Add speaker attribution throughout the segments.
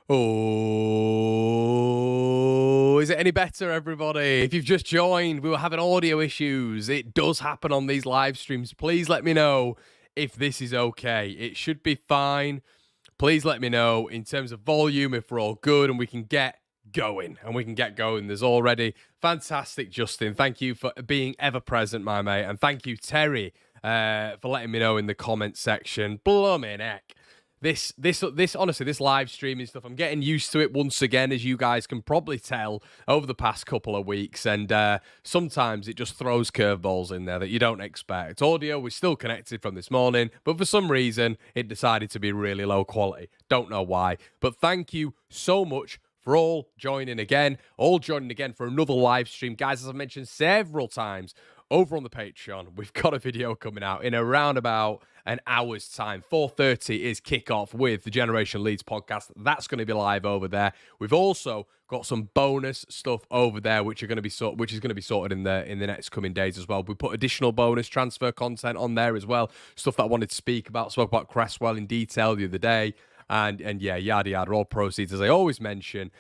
Speaker 1: Oh, is it any better, everybody? If you've just joined, we were having audio issues. It does happen on these live streams. Please let me know if this is okay. It should be fine. Please let me know in terms of volume if we're all good and we can get going. There's already fantastic Justin. Thank you for being ever present, my mate. And thank you, Terry, for letting me know in the comment section. Blooming heck. This honestly, this live streaming stuff, I'm getting used to it once again, as you guys can probably tell over the past couple of weeks. And sometimes it just throws curveballs in there that you don't expect. Audio was still connected from this morning, but for some reason, it decided to be really low quality. Don't know why. But thank you so much for all joining again for another live stream. Guys, as I've mentioned several times, over on the Patreon, we've got a video coming out in around about an hour's time. 4:30 is kickoff with the Generation Leeds podcast. That's going to be live over there. We've also got some bonus stuff over there, which is going to be sorted in the next coming days as well. We put additional bonus transfer content on there as well. Stuff that I wanted to speak about. Spoke about Cresswell in detail the other day. And yeah, yada yada. All proceeds, as I always mention,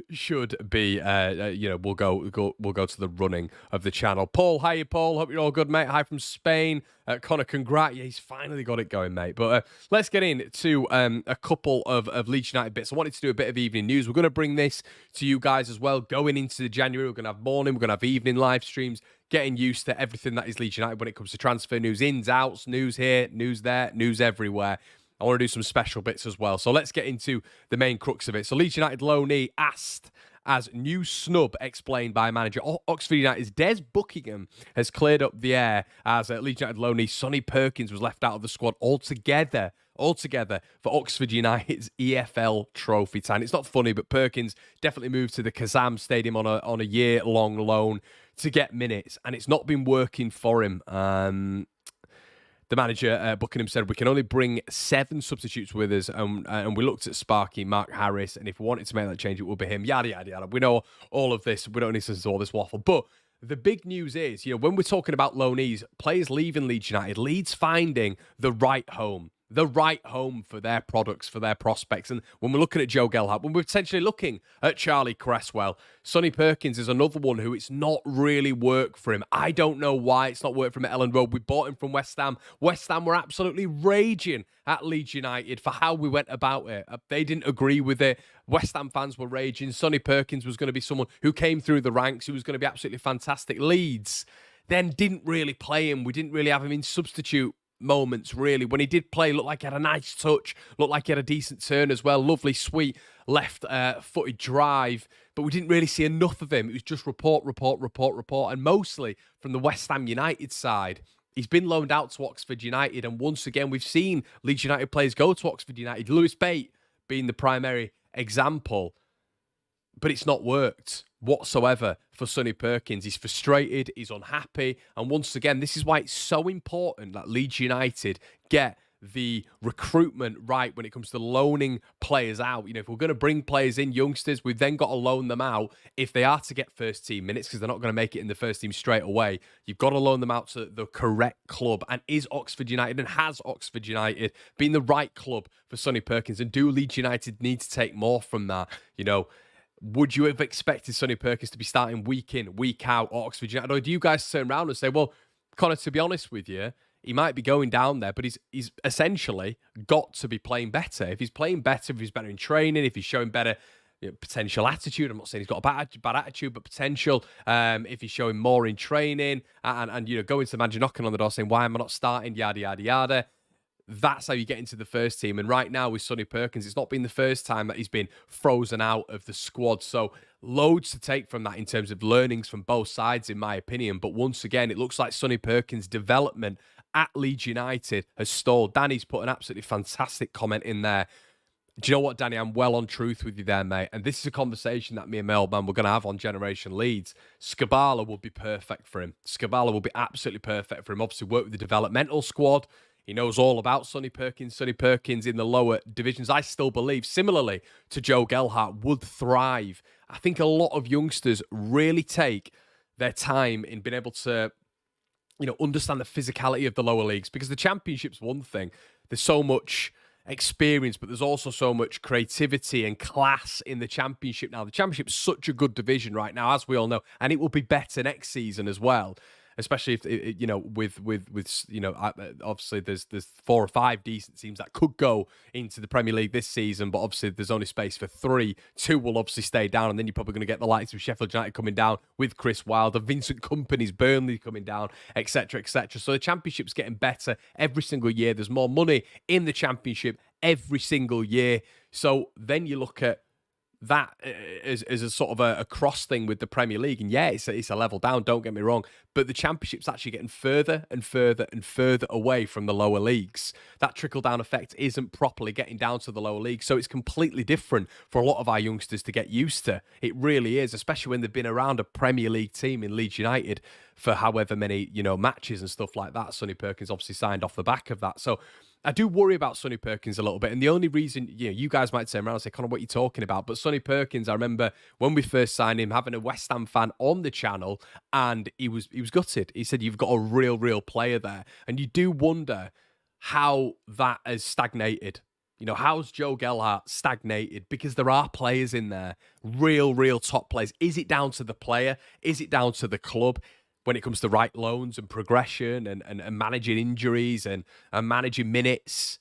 Speaker 1: should be we'll go to the running of the channel. Paul, hi Paul. Hope you're all good, mate. Hi from Spain. Connor, congrats. Yeah, he's finally got it going, mate. But let's get into a couple of Leeds United bits. I wanted to do a bit of evening news. We're going to bring this to you guys as well. Going into January, we're going to have morning, we're going to have evening live streams. Getting used to everything that is Leeds United when it comes to transfer news, ins, outs, news here, news there, news everywhere. I want to do some special bits as well. So let's get into the main crux of it. So Leeds United loanee asked as new snub explained by manager. Oxford United's Des Buckingham has cleared up the air as Leeds United loanee Sonny Perkins was left out of the squad altogether for Oxford United's EFL trophy tie. And it's not funny, but Perkins definitely moved to the Kazam Stadium on a year-long loan to get minutes, and it's not been working for him. The manager, Buckingham, said, we can only bring 7 substitutes with us, and we looked at Sparky, Mark Harris, and if we wanted to make that change, it would be him, yada, yada, yada. We know all of this. We don't need to listen to all this waffle. But the big news is, when we're talking about loanees, players leaving Leeds United, Leeds finding the right home for their products, for their prospects. And when we're looking at Joe Gelhardt, when we're potentially looking at Charlie Cresswell, Sonny Perkins is another one who it's not really worked for him. I don't know why it's not worked for him at Ellen Road. We bought him from West Ham. West Ham were absolutely raging at Leeds United for how we went about it. They didn't agree with it. West Ham fans were raging. Sonny Perkins was going to be someone who came through the ranks, who was going to be absolutely fantastic. Leeds then didn't really play him. We didn't really have him in substitute moments, really. When he did play, looked like he had a nice touch, looked like he had a decent turn as well, lovely, sweet left-footed drive, but we didn't really see enough of him. It was just report, and mostly from the West Ham United side. He's been loaned out to Oxford United, and once again, we've seen Leeds United players go to Oxford United, Lewis Bate being the primary example, but it's not worked whatsoever for Sonny Perkins. He's frustrated, he's unhappy, and once again, this is why it's so important that Leeds United get the recruitment right when it comes to loaning players out. If we're going to bring players in, youngsters, we've then got to loan them out if they are to get first team minutes, because they're not going to make it in the first team straight away. You've got to loan them out to the correct club. And is Oxford United, and has Oxford United been the right club for Sonny Perkins? And do Leeds United need to take more from that? Would you have expected Sonny Perkins to be starting week in, week out at Oxford United? Or do you guys turn around and say, well, Connor, to be honest with you, he might be going down there, but he's essentially got to be playing better. If he's playing better, if he's better in training, if he's showing better potential attitude, I'm not saying he's got a bad attitude, but potential, if he's showing more in training and going to the manager, knocking on the door saying, why am I not starting, yada, yada, yada. That's how you get into the first team. And right now with Sonny Perkins, it's not been the first time that he's been frozen out of the squad. So loads to take from that in terms of learnings from both sides, in my opinion. But once again, it looks like Sonny Perkins' development at Leeds United has stalled. Danny's put an absolutely fantastic comment in there. Do you know what, Danny? I'm well on truth with you there, mate. And this is a conversation that me and my old man were going to have on Generation Leeds. Skabala would be perfect for him. Skabala will be absolutely perfect for him. Obviously, work with the developmental squad. He knows all about Sonny Perkins. Sonny Perkins in the lower divisions, I still believe, similarly to Joe Gelhardt, would thrive. I think a lot of youngsters really take their time in being able to, understand the physicality of the lower leagues, because the Championship's one thing. There's so much experience, but there's also so much creativity and class in the Championship now. The Championship's such a good division right now, as we all know, and it will be better next season as well. Especially if with obviously there's 4 or 5 decent teams that could go into the Premier League this season, but obviously there's only space for 3. 2 will obviously stay down, and then you're probably going to get the likes of Sheffield United coming down with Chris Wilder, Vincent Kompany's Burnley coming down, etc., etc. So the Championship's getting better every single year. There's more money in the Championship every single year. So then you look at that is a sort of a cross thing with the Premier League, and yeah, it's a level down, don't get me wrong, but the Championship's actually getting further and further and further away from the lower leagues. That trickle-down effect isn't properly getting down to the lower leagues, so it's completely different for a lot of our youngsters to get used to. It really is, especially when they've been around a Premier League team in Leeds United for however many, matches and stuff like that. Sonny Perkins obviously signed off the back of that, so I do worry about Sonny Perkins a little bit. And the only reason, you guys might turn around and say, Connor, what are you talking about? But Sonny Perkins, I remember when we first signed him, having a West Ham fan on the channel, and he was gutted. He said, you've got a real player there. And you do wonder how that has stagnated. How's Joe Gelhardt stagnated? Because there are players in there, real top players. Is it down to the player? Is it down to the club? When it comes to right loans and progression and managing injuries and managing minutes,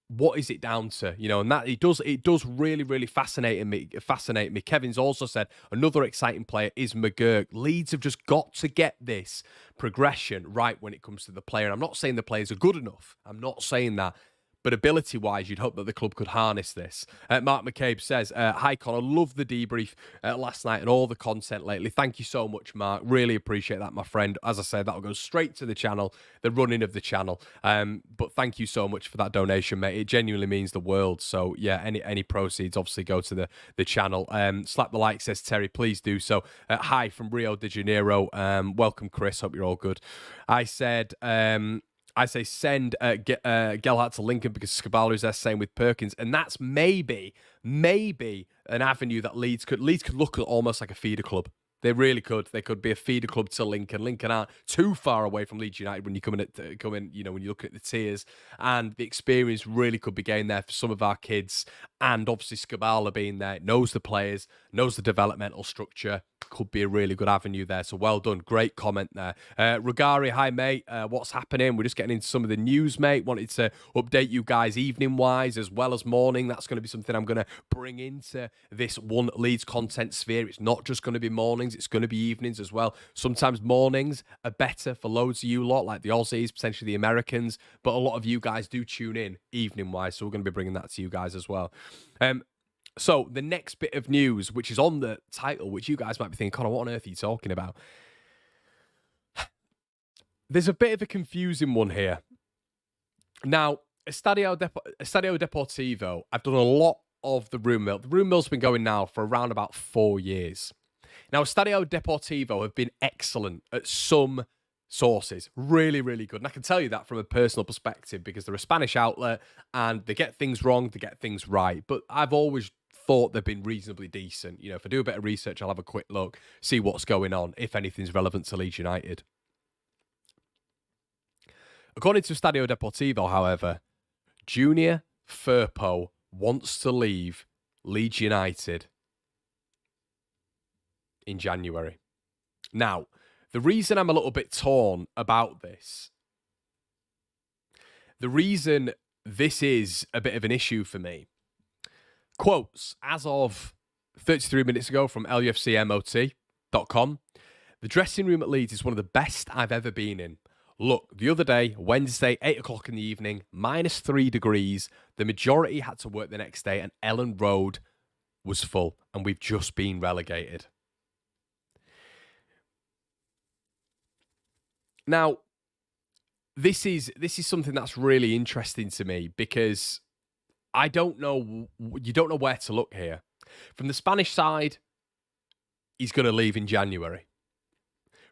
Speaker 1: what is it down to? And that it does really fascinate me. Kevin's also said another exciting player is McGurk. Leeds have just got to get this progression right when it comes to the player. And I'm not saying the players are good enough. I'm not saying that. But ability-wise, you'd hope that the club could harness this. Mark McCabe says, hi, Connor. Love the debrief last night and all the content lately. Thank you so much, Mark. Really appreciate that, my friend. As I said, that'll go straight to the channel, the running of the channel. But thank you so much for that donation, mate. It genuinely means the world. So, yeah, any proceeds obviously go to the channel. Slap the like, says Terry. Please do so. Hi from Rio de Janeiro. Welcome, Chris. Hope you're all good. I say send Gelhardt to Lincoln because Skabala is there, same with Perkins. And that's maybe an avenue that Leeds could look at almost like a feeder club. They really could. They could be a feeder club to Lincoln. Lincoln aren't too far away from Leeds United when you come in, when you look at the tiers, and the experience really could be gained there for some of our kids. And obviously Skabala being there, knows the players, knows the developmental structure, could be a really good avenue there. So well done. Great comment there. Rugari, hi mate. What's happening? We're just getting into some of the news, mate. Wanted to update you guys evening-wise as well as morning. That's going to be something I'm going to bring into this One Leeds content sphere. It's not just going to be mornings. It's going to be evenings as well. Sometimes mornings are better for loads of you lot, like the Aussies, potentially the Americans. But a lot of you guys do tune in evening-wise. So we're going to be bringing that to you guys as well. So the next bit of news, which is on the title, which you guys might be thinking, Connor, what on earth are you talking about? There's a bit of a confusing one here. Now, Estadio Deportivo, I've done a lot of the rumour mill. The rumour mill's been going now for around about 4 years. Now, Estadio Deportivo have been excellent at some sources. Really good. And I can tell you that from a personal perspective because they're a Spanish outlet and they get things wrong, they get things right. But I've always thought they've been reasonably decent. If I do a bit of research, I'll have a quick look, see what's going on, if anything's relevant to Leeds United. According to Estadio Deportivo, however, Junior Firpo wants to leave Leeds United in January. Now, the reason I'm a little bit torn about this, the reason this is a bit of an issue for me, quotes as of 33 minutes ago from LUFCMOT.com, the dressing room at Leeds is one of the best I've ever been in. Look, the other day, Wednesday, 8 o'clock in the evening, -3 degrees. The majority had to work the next day and Ellen Road was full and we've just been relegated. Now, this is something that's really interesting to me because you don't know where to look here. From the Spanish side, he's going to leave in January.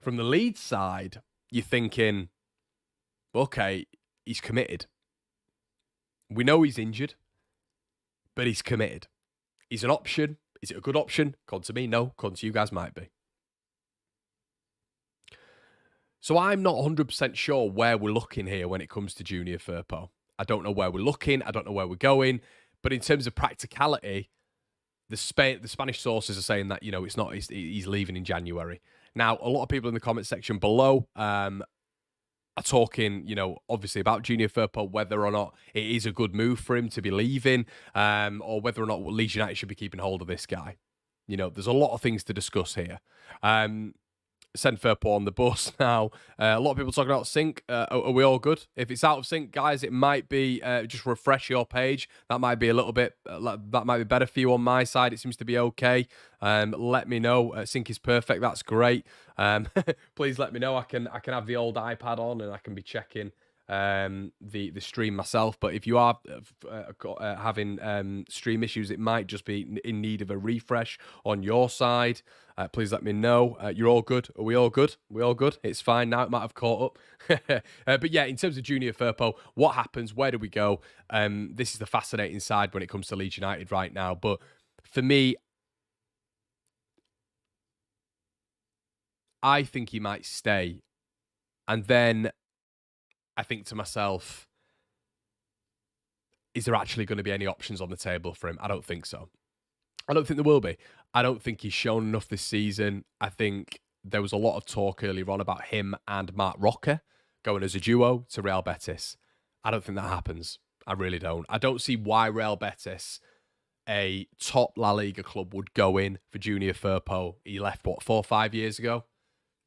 Speaker 1: From the Leeds side, you're thinking, okay, he's committed. We know he's injured, but he's committed. He's an option. Is it a good option? According to me, no. According to you guys, might be. So I'm not 100% sure where we're looking here when it comes to Junior Firpo. I don't know where we're looking. I don't know where we're going. But in terms of practicality, the Spanish sources are saying that, it's not, he's leaving in January. Now, a lot of people in the comment section below are talking, obviously about Junior Firpo, whether or not it is a good move for him to be leaving, or whether or not Leeds United should be keeping hold of this guy. There's a lot of things to discuss here. Send Firpo on the bus now. A lot of people talking about sync. Are we all good? If it's out of sync, guys, it might be just refresh your page. That might be a little bit. That might be better for you on my side. It seems to be okay. Let me know. Sync is perfect. That's great. Please let me know. I can have the old iPad on and I can be checking the stream myself. But if you are having stream issues, it might just be in need of a refresh on your side. Please let me know. You're all good. Are we all good? We all good? It's fine now. It might have caught up. But yeah, in terms of Junior Firpo, what happens? Where do we go? This is the fascinating side when it comes to Leeds United right now. But for me, I think he might stay. And then I think to myself, is there actually going to be any options on the table for him? I don't think so. I don't think there will be. I don't think he's shown enough this season. I think there was a lot of talk earlier on about him and Marc Roca going as a duo to Real Betis. I don't think that happens. I really don't. I don't see why Real Betis, a top La Liga club, would go in for Junior Firpo. He left, 4 or 5 years ago?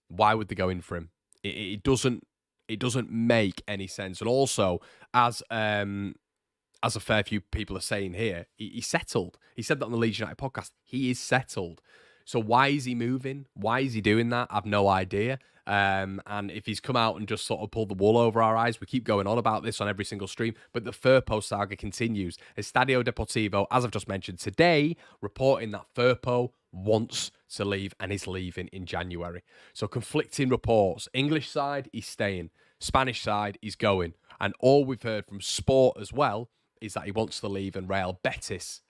Speaker 1: Why would they go in for him? It doesn't make any sense. And also, as a fair few people are saying here, he's settled. He said that on the Leeds United podcast. He is settled. So why is he moving? Why is he doing that? I've no idea. And if he's come out and just sort of pulled the wool over our eyes, we keep going on about this on every single stream, but the Firpo saga continues. Estadio Deportivo, as I've just mentioned today, reporting that Firpo wants to leave and is leaving in January. So conflicting reports. English side, he's staying. Spanish side, he's going. And all we've heard from Sport as well is that he wants to leave and Real Betis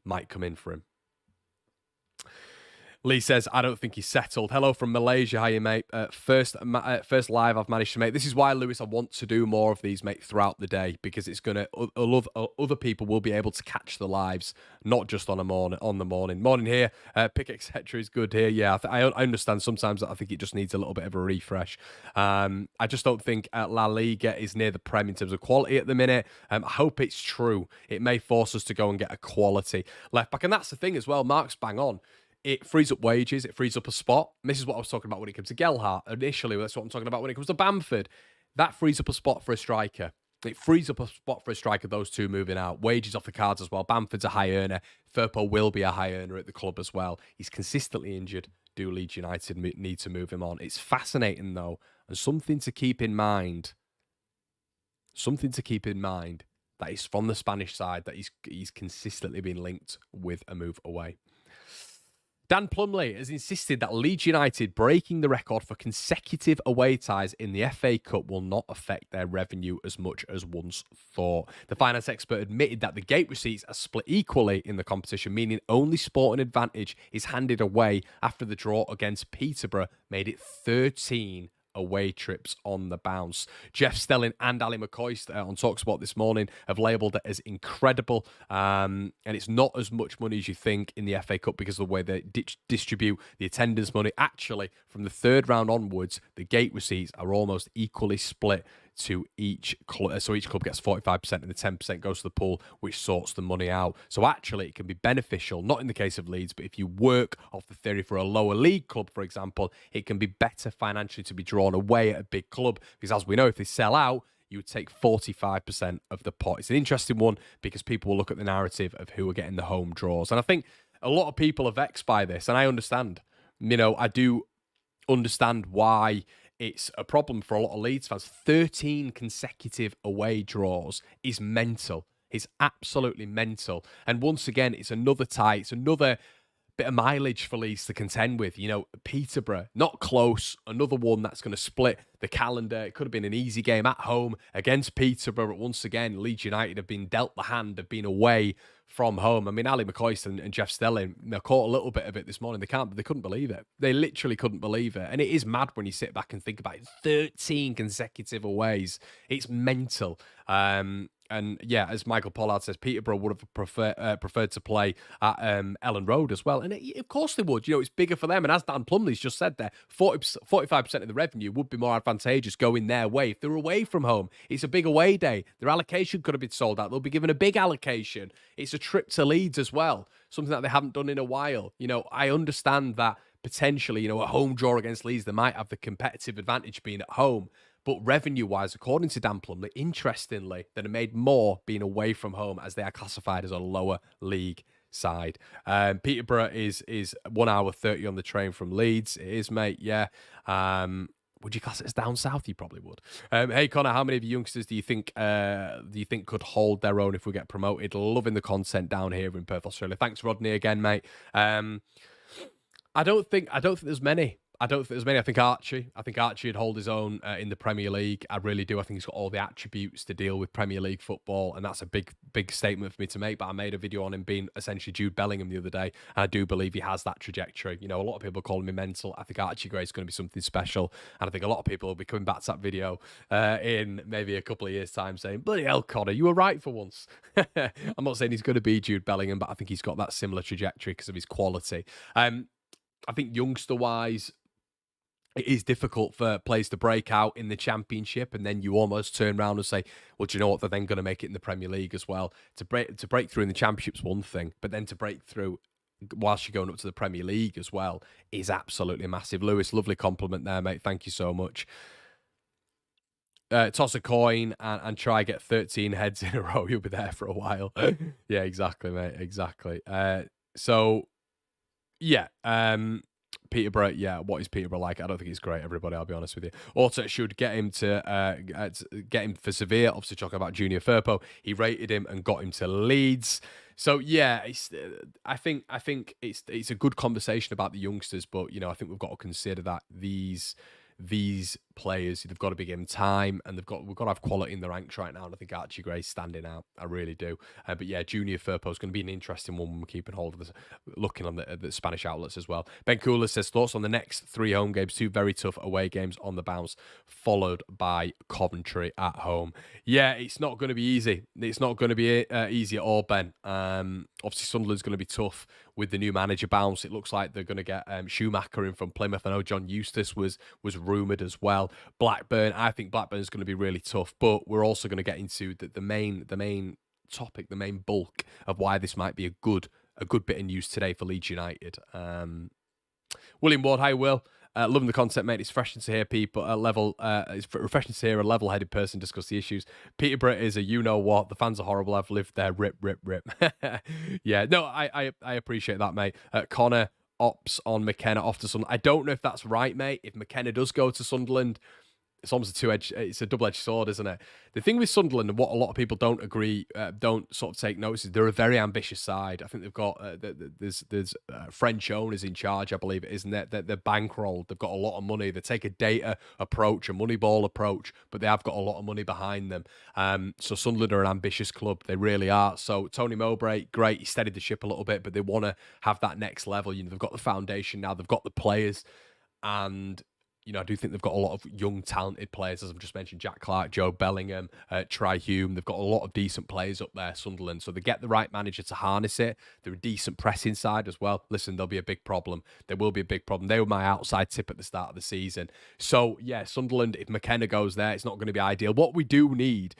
Speaker 1: might come in for him. Lee says, I don't think he's settled. Hello from Malaysia. How you, mate? First live I've managed to make. This is why, Lewis, I want to do more of these, mate, throughout the day, because it's going to, other people will be able to catch the lives, not just on the morning. Morning here. Pick, etc. is good here. Yeah, I understand sometimes that I think it just needs a little bit of a refresh. I just don't think La Liga is near the Prem in terms of quality at the minute. I hope it's true. It may force us to go and get a quality left back. And that's the thing as well. Mark's bang on. It frees up wages. It frees up a spot. And this is what I was talking about when it comes to Gelhardt initially. That's what I'm talking about when it comes to Bamford. That frees up a spot for a striker. It frees up a spot for a striker, those two moving out. Wages off the cards as well. Bamford's a high earner. Firpo will be a high earner at the club as well. He's consistently injured. Do Leeds United need to move him on? It's fascinating, though, and something to keep in mind. Something to keep in mind that is from the Spanish side, that he's consistently been linked with a move away. Dan Plumley has insisted that Leeds United breaking the record for consecutive away ties in the FA Cup will not affect their revenue as much as once thought. The finance expert admitted that the gate receipts are split equally in the competition, meaning only Sporting Advantage is handed away after the draw against Peterborough made it 13 away trips on the bounce. Jeff Stelling and Ali McCoist on TalkSport this morning have labelled it as incredible, and it's not as much money as you think in the FA Cup because of the way they distribute the attendance money. Actually, from the third round onwards, the gate receipts are almost equally split to each club. So each club gets 45% and the 10% goes to the pool, which sorts the money out. So actually, it can be beneficial, not in the case of Leeds, but if you work off the theory for a lower league club, for example, it can be better financially to be drawn away at a big club. Because as we know, if they sell out, you would take 45% of the pot. It's an interesting one because people will look at the narrative of who are getting the home draws. And I think a lot of people are vexed by this, and I understand. I do understand why it's a problem for a lot of Leeds fans. 13 consecutive away draws is mental. It's absolutely mental. And once again, it's another tie. It's another bit of mileage for Leeds to contend with. Peterborough, not close. Another one that's going to split the calendar. It could have been an easy game at home against Peterborough. But once again, Leeds United have been dealt the hand of being away from home. I mean, Ali McCoist and Jeff Stelling, they caught a little bit of it this morning. They couldn't believe it. They literally couldn't believe it. And it is mad when you sit back and think about it. 13 consecutive aways. It's mental. And yeah, as Michael Pollard says, Peterborough would have preferred to play at Ellen Road as well. And of course they would. It's bigger for them. And as Dan Plumley's just said there, 45% of the revenue would be more advantageous going their way. If they're away from home, it's a big away day. Their allocation could have been sold out. They'll be given a big allocation. It's a trip to Leeds as well, something that they haven't done in a while. I understand that potentially, a home draw against Leeds, they might have the competitive advantage being at home. But revenue-wise, according to Dan Plumley, interestingly, they'd have made more being away from home as they are classified as a lower league side. Peterborough is 1 hour 30 on the train from Leeds. It is, mate, yeah. Would you class it as down south? You probably would. Hey, Connor, how many of you youngsters do you think could hold their own if we get promoted? Loving the content down here in Perth, Australia. Thanks, Rodney, again, mate. I don't think there's many. I think Archie would hold his own in the Premier League. I really do. I think he's got all the attributes to deal with Premier League football, and that's a big statement for me to make. But I made a video on him being essentially Jude Bellingham the other day, and I do believe he has that trajectory. A lot of people calling me mental. I think Archie Gray is going to be something special, and I think a lot of people will be coming back to that video in maybe a couple of years' time saying, bloody hell, Connor, you were right for once. I'm not saying he's going to be Jude Bellingham, but I think he's got that similar trajectory because of his quality. I think youngster-wise, it is difficult for players to break out in the Championship, and then you almost turn around and say, well, do you know what? They're then going to make it in the Premier League as well. To break through in the Championship's one thing, but then to break through whilst you're going up to the Premier League as well is absolutely massive. Lewis, lovely compliment there, mate. Thank you so much. Toss a coin and try get 13 heads in a row. You'll be there for a while. Yeah, exactly, mate. Exactly. So, yeah. Peterborough, yeah. What is Peterborough like? I don't think he's great, everybody. I'll be honest with you. Also, should get him for Sevilla. Obviously, talking about Junior Firpo, he rated him and got him to Leeds. So yeah, I think it's a good conversation about the youngsters, but I think we've got to consider that these players, they've got to be given time, and we've got to have quality in the ranks right now. And I think Archie Gray's standing out. I really do. But yeah, Junior Firpo is going to be an interesting one when we're keeping hold of this, looking on the Spanish outlets as well. Ben Cooler says, thoughts on the next 3 home games, 2 very tough away games on the bounce, followed by Coventry at home. Yeah, it's not going to be easy. It's not going to be easy at all, Ben. Obviously, Sunderland's going to be tough with the new manager bounce. It looks like they're going to get Schumacher in from Plymouth. I know John Eustace was rumoured as well. Blackburn, I think Blackburn's going to be really tough, but we're also going to get into the main topic, the main bulk of why this might be a good bit of news today for Leeds United. William Ward, hi Will. Loving the content, mate. It's refreshing to hear people it's refreshing to hear a level-headed person discuss the issues. Peterborough is a you-know-what. The fans are horrible. I've lived there. Rip. Yeah, no, I appreciate that, mate. Connor opts on McKenna off to Sunderland. I don't know if that's right, mate. If McKenna does go to Sunderland, it's almost it's a double-edged sword, isn't it? The thing with Sunderland and what a lot of people don't sort of take notice is they're a very ambitious side. I think they've got there's French owners in charge, I believe it is, and they're bankrolled. They've got a lot of money. They take a data approach, a money ball approach, but they have got a lot of money behind them. So Sunderland are an ambitious club. They really are. So Tony Mowbray, great. He steadied the ship a little bit, but they want to have that next level. They've got the foundation now. They've got the players, and I do think they've got a lot of young, talented players, as I've just mentioned, Jack Clark, Joe Bellingham, Tri Hume. They've got a lot of decent players up there, Sunderland. So they get the right manager to harness it. They're a decent pressing side as well. Listen, there'll be a big problem. There will be a big problem. They were my outside tip at the start of the season. So, yeah, Sunderland, if McKenna goes there, it's not going to be ideal. What we need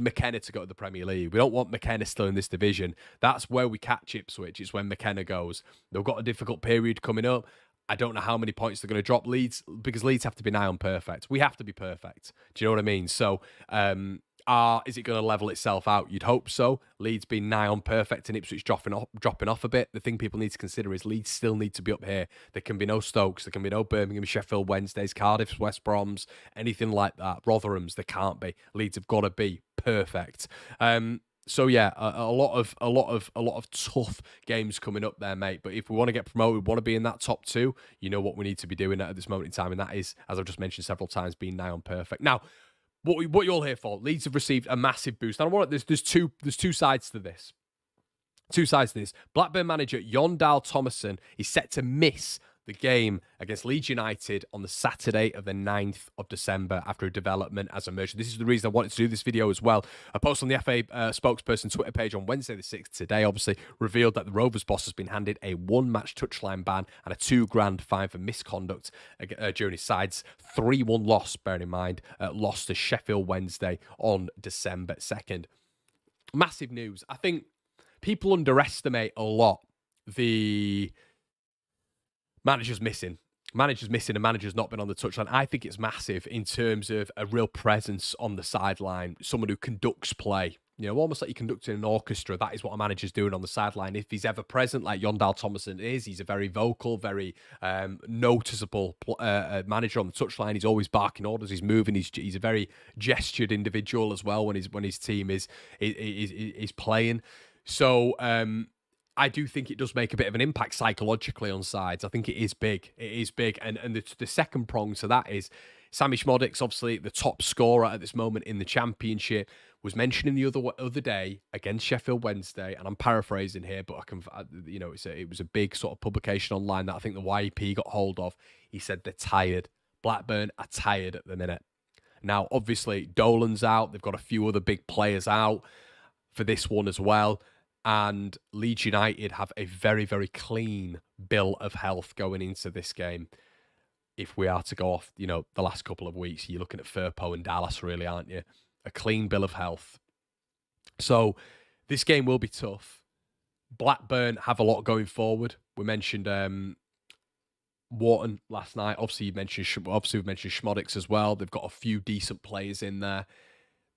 Speaker 1: McKenna to go to the Premier League. We don't want McKenna still in this division. That's where we catch Ipswich. It's when McKenna goes. They've got a difficult period coming up. I don't know how many points they're going to drop Leeds, because Leeds have to be nigh on perfect. We have to be perfect. Do you know what I mean? So, is it going to level itself out? You'd hope so. Leeds being nigh on perfect and Ipswich dropping off a bit. The thing people need to consider is Leeds still need to be up here. There can be no Stokes. There can be no Birmingham, Sheffield Wednesdays, Cardiffs, West Broms, anything like that. Rotherham's, there can't be. Leeds have got to be perfect. So yeah, a lot of tough games coming up there, mate. But if we want to get promoted, we want to be in that top 2. You know what we need to be doing at this moment in time, and that is, as I've just mentioned several times, being nigh on perfect. Now, what you're all here for? Leeds have received a massive boost. Now, there's two sides to this. Blackburn manager Jon Dahl Tomasson is set to miss the game against Leeds United on the Saturday of the 9th of December after a development as emerged. This is the reason I wanted to do this video as well. A post on the FA spokesperson Twitter page on Wednesday the 6th, today obviously, revealed that the Rovers boss has been handed a 1-match touchline ban and a £2,000 fine for misconduct during his side's 3-1 loss, bearing in mind, lost to Sheffield Wednesday on December 2nd. Massive news. I think people underestimate a lot the manager's missing. Manager's missing and manager's not been on the touchline. I think it's massive in terms of a real presence on the sideline, someone who conducts play. You know, almost like you're conducting an orchestra. That is what a manager's doing on the sideline. If he's ever present, like Jon Thomason is, he's a very vocal, very noticeable manager on the touchline. He's always barking orders. He's moving. He's a very gestured individual as well when his team is playing. So I do think it does make a bit of an impact psychologically on sides. I think it is big. It is big. And the second prong to that is Sammy Szmodics, obviously the top scorer at this moment in the Championship, was mentioning the other day against Sheffield Wednesday, and I'm paraphrasing here, but it was a big sort of publication online that I think the YEP got hold of. He said they're tired. Blackburn are tired at the minute. Now, obviously, Dolan's out. They've got a few other big players out for this one as well. And Leeds United have a very, very clean bill of health going into this game. If we are to go off, the last couple of weeks, you're looking at Firpo and Dallas, really, aren't you? A clean bill of health. So this game will be tough. Blackburn have a lot going forward. We mentioned Wharton last night. Obviously, we mentioned Szmodics as well. They've got a few decent players in there.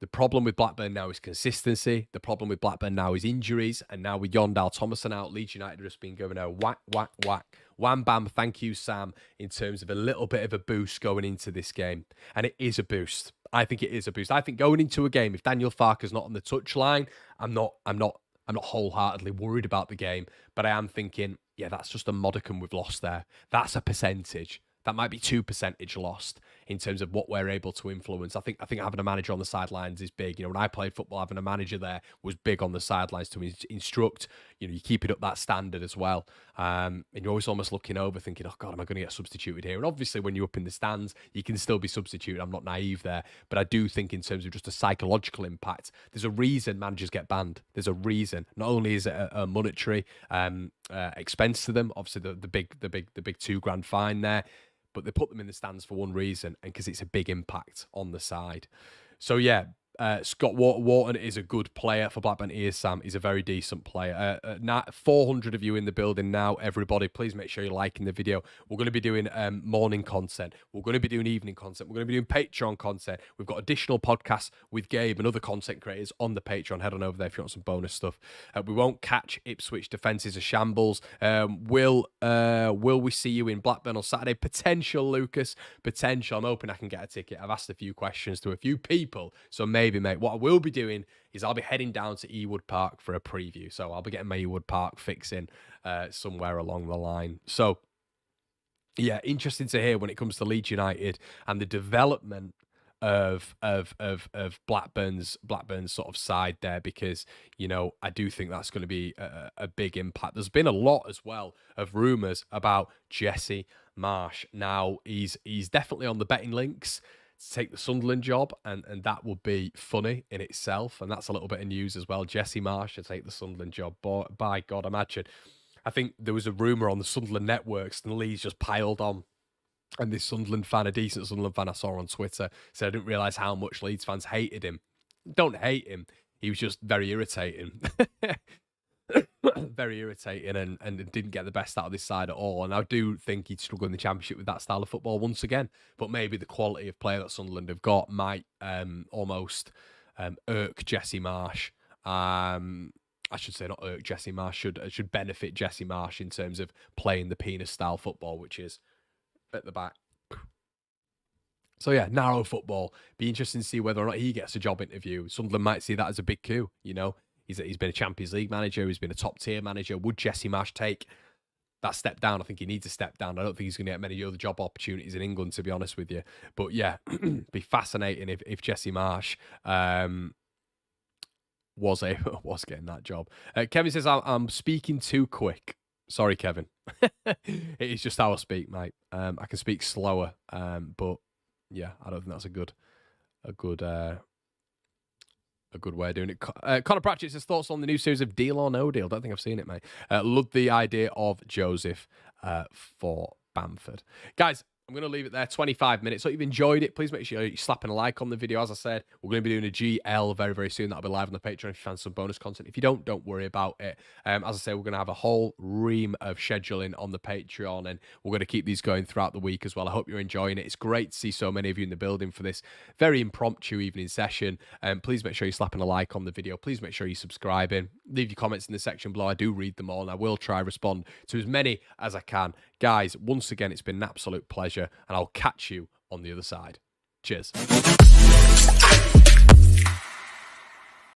Speaker 1: The problem with Blackburn now is consistency. The problem with Blackburn now is injuries. And now with Jon Thomason out, Leeds United have just been given a whack, whack, whack. Wham, bam, thank you, Sam, in terms of a little bit of a boost going into this game. And it is a boost. I think it is a boost. I think going into a game, if Daniel Farke's not on the touchline, I'm not wholeheartedly worried about the game. But I am thinking, yeah, that's just a modicum we've lost there. That's a percentage. That might be 2% lost in terms of what we're able to influence. I think having a manager on the sidelines is big. When I played football, having a manager there was big on the sidelines to instruct. You keep it up that standard as well. And you're always almost looking over thinking, oh, God, am I going to get substituted here? And obviously, when you're up in the stands, you can still be substituted. I'm not naive there. But I do think in terms of just a psychological impact, there's a reason managers get banned. There's a reason. Not only is it a monetary expense to them, obviously the big £2,000 fine there, but they put them in the stands for one reason, and because it's a big impact on the side. So, yeah, Scott Wharton is a good player for Blackburn. He is, Sam. He's a very decent player. 400 of you in the building now, everybody. Please make sure you're liking the video. We're going to be doing morning content. We're going to be doing evening content. We're going to be doing Patreon content. We've got additional podcasts with Gabe and other content creators on the Patreon. Head on over there if you want some bonus stuff. We won't catch Ipswich defences of shambles. Will we see you in Blackburn on Saturday? Potential, Lucas. Potential. I'm hoping I can get a ticket. I've asked a few questions to a few people, so maybe, mate. What I will be doing is I'll be heading down to Ewood Park for a preview. So I'll be getting my Ewood Park fixing somewhere along the line. So, yeah, interesting to hear when it comes to Leeds United and the development of Blackburn's sort of side there, because I do think that's going to be a big impact. There's been a lot as well of rumours about Jesse Marsch. Now he's definitely on the betting links to take the Sunderland job, and that would be funny in itself. And that's a little bit of news as well. Jesse Marsch to take the Sunderland job. But by God, imagine. I think there was a rumour on the Sunderland networks, and Leeds just piled on. And this Sunderland fan, a decent Sunderland fan I saw on Twitter, said, I didn't realise how much Leeds fans hated him. Don't hate him. He was just very irritating. Very irritating, and didn't get the best out of this side at all. And I do think he'd struggle in the Championship with that style of football once again. But maybe the quality of player that Sunderland have got might almost irk Jesse Marsch. I should say not irk Jesse Marsch, should benefit Jesse Marsch in terms of playing the penis style football, which is at the back. So yeah, narrow football. Be interesting to see whether or not he gets a job interview. Sunderland might see that as a big coup, He's been a Champions League manager. He's been a top-tier manager. Would Jesse Marsch take that step down? I think he needs a step down. I don't think he's going to get many other job opportunities in England, to be honest with you. But yeah, be fascinating if Jesse Marsch was getting that job. Kevin says, I'm speaking too quick. Sorry, Kevin. It is just how I speak, mate. I can speak slower, but yeah, I don't think that's a good way of doing it. Connor Pratchett says thoughts on the new series of Deal or No Deal. Don't think I've seen it, mate. Love the idea of Joseph for Bamford. Guys, I'm going to leave it there. 25 minutes. So if you've enjoyed it, please make sure you're slapping a like on the video. As I said, we're going to be doing a GL very, very soon. That'll be live on the Patreon if you fancy some bonus content. If you don't worry about it. As I say, we're going to have a whole ream of scheduling on the Patreon, and we're going to keep these going throughout the week as well. I hope you're enjoying it. It's great to see so many of you in the building for this very impromptu evening session. Please make sure you're slapping a like on the video. Please make sure you're subscribing. Leave your comments in the section below. I do read them all, and I will try to respond to as many as I can. Guys, once again, it's been an absolute pleasure, and I'll catch you on the other side. Cheers.